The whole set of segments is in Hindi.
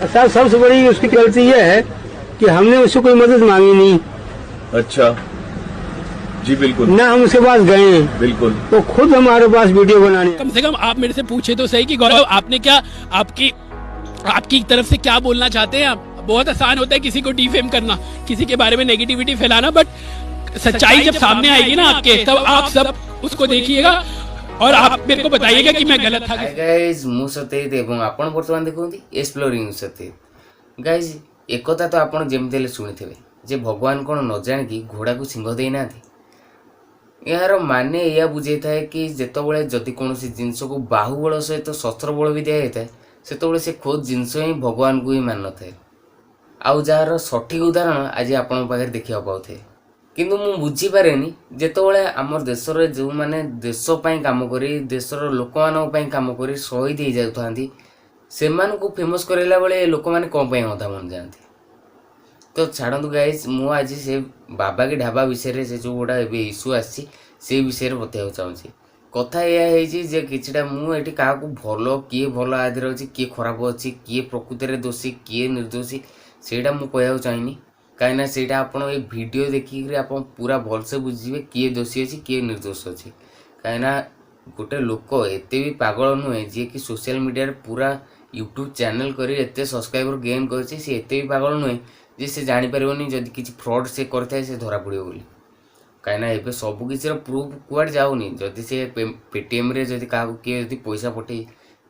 साहब सबसे बड़ी उसकी गलती ये है कि हमने उससे कोई मदद मांगी नहीं। अच्छा जी, बिल्कुल ना हम उसके पास गए, बिल्कुल। तो खुद हमारे पास वीडियो बनाने। कम से कम आप मेरे से पूछे तो सही कि गौरव आपने क्या, आपकी तरफ से क्या बोलना चाहते हैं आप। बहुत आसान होता है किसी को डिफेम करना, किसी के बारे में नेगेटिविटी फैलाना, बट सच्चाई जब सामने आएगी ना आपके, तब आप सब उसको देखिएगा और आप मेरे को बताइएगा कि मैं गलत था। गाइज मु सत्यजित एवं आपण वर्तमान देखुंती एक्सप्लोरिंग सत्यजित। गाइज एक कथा तो आपण जेमते हेले शुणिथिबे जे भगवान कोन न जान कि घोड़ा को सिंह देई नाथि। यार माने या बुझे थाए कि जेतबेले जदि कोनोसी जिंस को बाहुबल सहित शस्त्र बल भी दिया जाए सेतबेले से खोज जिंस ही भगवान को ही मान नଥାଏ। आउ जार सठिक उदाहरण आज आपण पाखे देखा पाउथे। किंतु मु बुझी पारेनी जेतबेले आमर देशर जो माने देश पई काम करी देशर लोक मानक पई काम करी शहीद हो जाउथांती सेमान को फेमस करेला बेले लोक माने कोन पई अधा मन जानती। तो छाड़ू गाइज मु आज से बाबा की ढाबा विषय से जो गोटा इश्यू आसी से विषय बताइए चाहूँगी। कथा या किछिटा मुझे क्या भल किए भल आदि अच्छी किए खराब अच्छी किए प्रकृति में दोषी किए निर्दोषी सेटा मुझे कहना चाहिए कहीं से आप वीडियो देखिक आप पूरा भलसे बुझे किए दोषी अच्छी किए निर्दोष अच्छी। कहीं गोटे लोक एत भी पागल नुहे जी कि सोशल मीडिया पूरा यूट्यूब चैनल कर सब्सक्राइबर गेन कर भी पागल नुहे जे से जानीपारे जदि किसी फ्रॉड से करता से धरा पड़ो बोली। कहीं एवं सबकि प्रूफ कुआड़े जाऊनी जदि से पेटीएम रे जदि क्या किए जदि पैसा पठे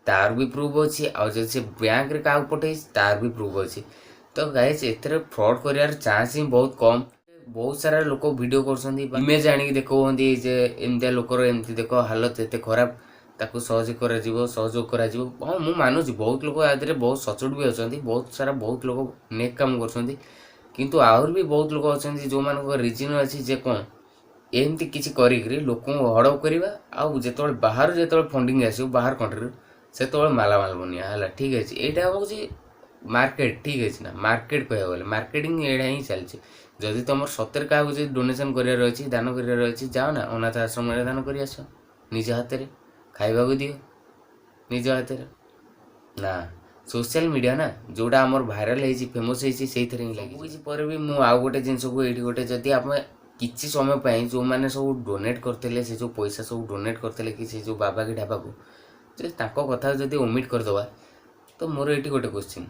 तार भी प्रूफ अच्छी आदि से बैंक रे क्या पठे तार भी प्रूफ अच्छी। तो गाइस एथरे फ्रॉड कर चांस ही बहुत कम। बहुत सारा लोक वीडियो कर इमेज आनिक देखते जे एमती लोकर एमती देख हालत एत खराब ताकू सहयोग कर हाँ मुझे मानुची बहुत लोग आदि बहुत सचोट भी अच्छा बहुत सारा बहुत लोग नेक काम कर किंतु आहर भी बहुत लोग अच्छा जो मान रिजन अच्छी जे कौन एमती किसी कर लोक हड़प करवा आते बाहर जो फंडिंग आस बाहर कंट्री से मालामाल बनिया है ठीक अच्छे यहाँ हूँ मार्केट ठीक अच्छे ना मार्केट कह गले मार्केटिंग एड़ा ही चलती। जदि तुम सतर क्या डोनेशन करार अच्छी दान करार अच्छी जाओ ना अनाथ आश्रम दान कर आस निज हाथ में खाइबा को दियो निज हाथ ना सोशल मीडिया ना जोड़ा आमर भाइराल हो फेमस होती से लगे भी मुझे आउ गोटे जिनस को ये गोटे जदि आप किसी समय जो मैंने सब डोनेट करते से जो पैसा सब डोनेट करते कि से जो बाबा की ढाबा को कथा जदि ओमिट करदे तो मोर ये गोटे क्वेश्चन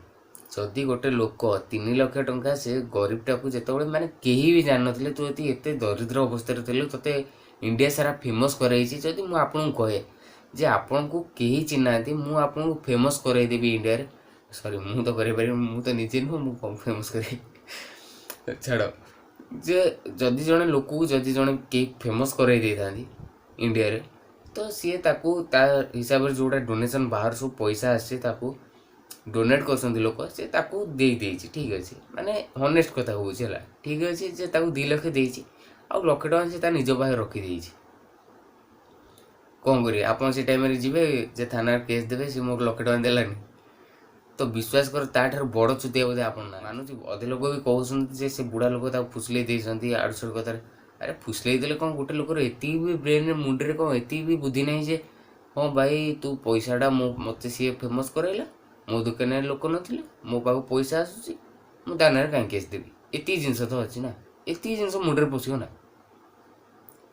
जदि गोटे लोक 3 लाख टंका से गरीबटा को जिते मैंने कहीं भी जान नी तू ये एत दरिद्र अवस्था ते इंडिया सारा फेमस कराई जदि मुझे आपको कहे जे आपन को कहीं चिन्ह मुझे आपको फेमस करदेवी इंडिया रे सॉरी मुझे तो कर मुझे निजे नुह मुझे फेमस कर छाड़ जे जदि जड़े लोक को जदि जड़े कई फेमस कर इंडिया रे तो सी ताकू हिसाब से जोड़ा डोनेशन बाहर सब पैसा आसे ताकू डोनेट कर लोक से ताकू दे ठीक अच्छे माने हनेस्ट कथा हूँ ठीक अच्छे जे ताकू 2 लाख देती आ 1 लाख टका से निज पाखे रखीदे कौन करेंगे आप टाइम जी जे थाना केस देवे सी मोर 1 लाख टका देलानी तो विश्वास कर तार बड़ चुतिया बोधे आप मानुची अधे लोग भी कहते से बुढ़ा लोग फुसले आड़सड़ कथा अरे फुसले देले कौन गोटे लोकर एति भी ब्रेन मुंडे कौन एति भी बुद्धि नहीं जे हाँ भाई तू पैसाटा मत सी फेमस कराइला मो दुकान लोक नथिले मो पाक पैसा आसूसी मु दाना कहीं केस देवी एति जिनस तो अच्छी ना एति जिनस मुंडे पशियो ना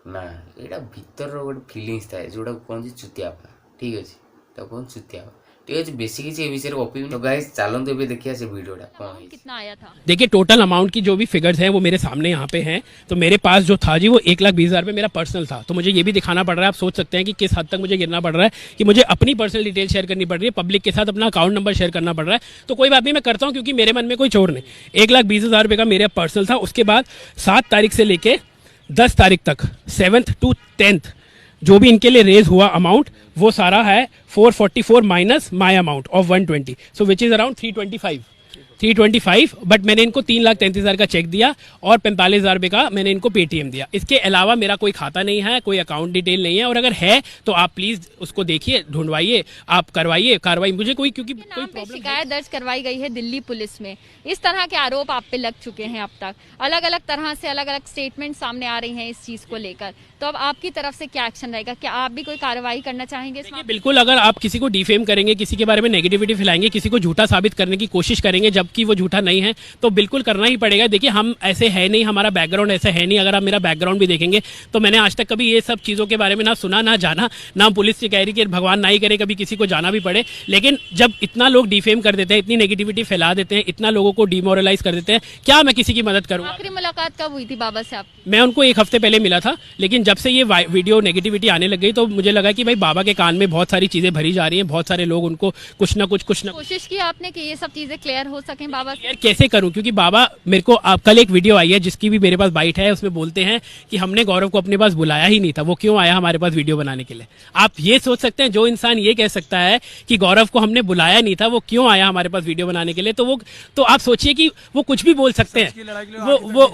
ना यहाँ भीतर गोटे फिलिंग्स थाए जोटा कहते चुतिया ठीक अच्छे कौन चुतिया ठीक है बेसिक किसी विषय गपी तो गाइस चलते भी देखिए से वीडियोटा कितना आया था। देखिए टोटल अमाउंट की जो भी फिगर्स हैं वो मेरे सामने यहाँ पे हैं। तो मेरे पास जो था जी वो 1,20,000 रुपये मेरा पर्सनल था। तो मुझे ये भी दिखाना पड़ रहा है, आप सोच सकते हैं कि किस हद तक मुझे गिरना पड़ रहा है कि मुझे अपनी पर्सनल डिटेल शेयर करनी पड़ रही है, पब्लिक के साथ अपना अकाउंट नंबर शेयर करना पड़ रहा है। तो कोई बात नहीं, मैं करता हूँ क्योंकि मेरे मन में कोई चोर नहीं। 1,20,000 रुपये का मेरा पर्सनल था। उसके बाद 7 तारीख से लेके 10 तारीख तक 7th to 10th जो भी इनके लिए रेज हुआ अमाउंट वो सारा है 444 minus my amount of 120 so which is around 325 325, but मैंने इनको 3,33,000 का चेक दिया और 45,000 रुपये का मैंने इनको पेटीएम दिया। इसके अलावा मेरा कोई खाता नहीं है, कोई अकाउंट डिटेल नहीं है, और अगर है तो आप प्लीज़ उसको देखिए, ढूंढवाइए, आप करवाइए कार्रवाई। मुझे कोई क्योंकि कोई नाम पे प्रॉब्लम शिकायत दर्ज करवाई गई है दिल्ली पुलिस में। इस तरह के आरोप आप पे लग चुके हैं अब तक, अलग अलग तरह से अलग अलग स्टेटमेंट सामने आ रही हैं इस चीज को लेकर, तो अब आपकी तरफ से क्या एक्शन रहेगा? क्या आप भी कोई कार्रवाई करना चाहेंगे इस देखिए, मामले में? बिल्कुल, अगर आप किसी को डिफेम करेंगे, किसी के बारे में नेगेटिविटी फैलाएंगे, किसी को झूठा साबित करने की कोशिश करेंगे जबकि वो झूठा नहीं है, तो बिल्कुल करना ही पड़ेगा। देखिए, हम ऐसे है नहीं, हमारा बैकग्राउंड ऐसा है नहीं। अगर आप मेरा बैकग्राउंड भी देखेंगे तो मैंने आज तक कभी ये सब चीज़ों के बारे में ना सुना, ना जाना, ना पुलिस से कह रही कि भगवान ना ही करे कभी किसी को जाना भी पड़े। लेकिन जब इतना लोग डिफेम कर देते हैं, इतनी नेगेटिविटी फैला देते हैं, इतना लोगों को डिमोरलाइज कर देते हैं, क्या मैं किसी की मदद करूँ? आखिरी मुलाकात कब हुई थी बाबा से आप? मैं उनको 1 हफ्ते पहले मिला था, लेकिन जब से ये वीडियो नेगेटिविटी आने लग गई तो मुझे लगा कि भाई बाबा के कान में बहुत सारी चीज़ें भरी जा रही हैं, बहुत सारे लोग उनको कुछ ना कुछ कोशिश की आपने कि ये सब चीजें क्लियर हो सकें बाबा से? यार कैसे करूं, क्योंकि बाबा मेरे को कल एक वीडियो आई है जिसकी भी मेरे पास बाइट है, उसमें बोलते हैं कि हमने गौरव को अपने पास बुलाया ही नहीं था, वो क्यों आया हमारे पास वीडियो बनाने के लिए। आप ये सोच सकते हैं, जो इंसान ये कह सकता है कि गौरव को हमने बुलाया नहीं था, वो क्यों आया हमारे पास वीडियो बनाने के लिए, तो आप सोचिए कि वो कुछ भी बोल सकते हैं,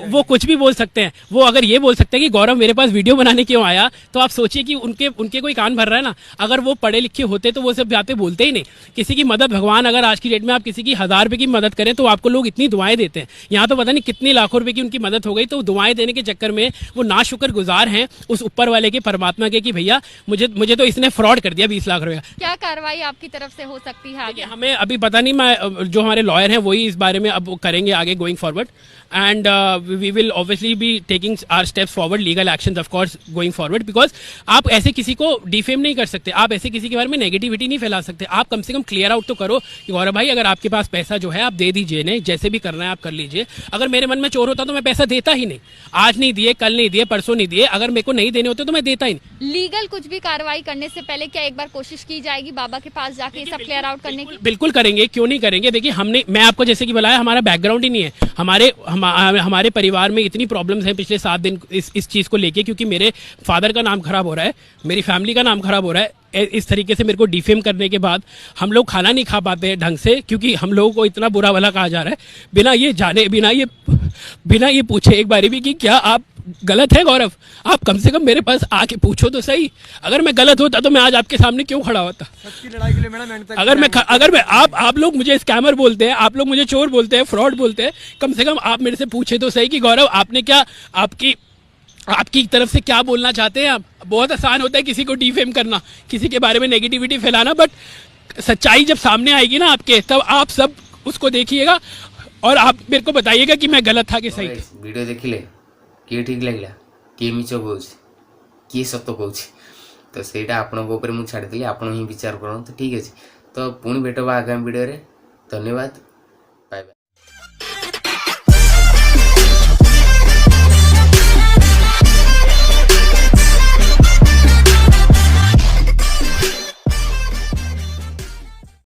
वो कुछ भी बोल सकते हैं। वो अगर ये बोल सकते हैं कि गौरव मेरे पास वीडियो बनाने क्यों आया, तो आप सोचिए कि उनके कोई कान भर रहा है ना। अगर वो पढ़े लिखे होते तो वो सब बातें बोलते ही नहीं। किसी की मदद, भगवान अगर आज की डेट में आप किसी की 1000 रुपए की मदद करें तो आपको लोग इतनी दुआएं देते हैं। यहाँ तो पता नहीं कितने लाखों रुपए की उनकी मदद हो गई, तो दुआएं देने के चक्कर में वो नाशुक्र गुजार हैं उस ऊपर वाले के, परमात्मा के, कि भैया मुझे तो इसने फ्रॉड कर दिया 20 लाख रुपए का। क्या कार्रवाई आपकी तरफ से हो सकती है आगे? हमें अभी पता नहीं, मैं जो हमारे लॉयर हैं वही इस बारे में अब करेंगे आगे going forward, and we will obviously be taking our steps forward, legal actions of course going forward, because आप ऐसे किसी को डिफेम नहीं कर सकते, आप ऐसे किसी के बारे में नेगेटिविटी नहीं फैला सकते। आप कम से कम क्लियर आउट तो करो कि गौरव भाई अगर आपके पास पैसा जो है आप दे दीजिए, नहीं जैसे भी करना है आप कर लीजिए। अगर मेरे मन में चोर होता तो मैं पैसा देता ही नहीं, आज नहीं दिए, कल नहीं दिए, परसों नहीं दिए, अगर मेरे को नहीं देने होते तो मैं देता ही नहीं। लीगल कुछ भी कार्रवाई करने से पहले क्या एक बार कोशिश की जाएगी बाबा के पास जाके ये सब क्लियर आउट करने की? बिल्कुल करेंगे, क्यों नहीं करेंगे। देखिए, मैं आपको जैसे कि बताया, हमारा बैकग्राउंड ही नहीं है। हमारे परिवार में इतनी प्रॉब्लम्स हैं पिछले 7 दिन इस चीज़ को लेके, क्योंकि मेरे फादर का नाम खराब हो रहा है, मेरी फैमिली का नाम खराब हो रहा है। इस तरीके से मेरे को डिफेम करने के बाद हम लोग खाना नहीं खा पाते हैं ढंग से, क्योंकि हम लोगों को इतना बुरा भला कहा जा रहा है बिना ये जाने, बिना ये पूछे एक बारी भी कि क्या आप गलत है गौरव। आप कम से कम मेरे पास आके पूछो तो सही। अगर मैं गलत होता तो मैं आज आपके सामने क्यों खड़ा होता? सच की लड़ाई के लिए मैडम अगर मैं आप लोग मुझे स्कैमर बोलते हैं, आप लोग मुझे चोर बोलते हैं, फ्रॉड बोलते हैं, कम से कम आप मेरे से पूछे तो सही कि गौरव आपने क्या, आपकी तरफ से क्या बोलना चाहते हैं आप। बहुत आसान होता है किसी को डिफेम करना, किसी के बारे में नेगेटिविटी फैलाना, बट सच्चाई जब सामने आएगी ना आपके, तब आप सब उसको देखिएगा और आप मेरे को बताइएगा कि मैं गलत था कि सही। वीडियो देखिले किए ठीक लगिला, किए मिछ कहूँ, किए सत कहूँ, तो ସେଇଟା ଆପଣଙ୍କ ଉପରେ ମୁଁ ଛାଡ଼ିଦେଲି, ଆପଣ ହିଁ ବିଚାର କରନ୍ତୁ। ଠିକ୍ ଅଛି, ତ ପୁଣି ଭେଟ ବା ଆଗାମୀ ଭିଡ଼ିଓରେ। ଧନ୍ୟବାଦ।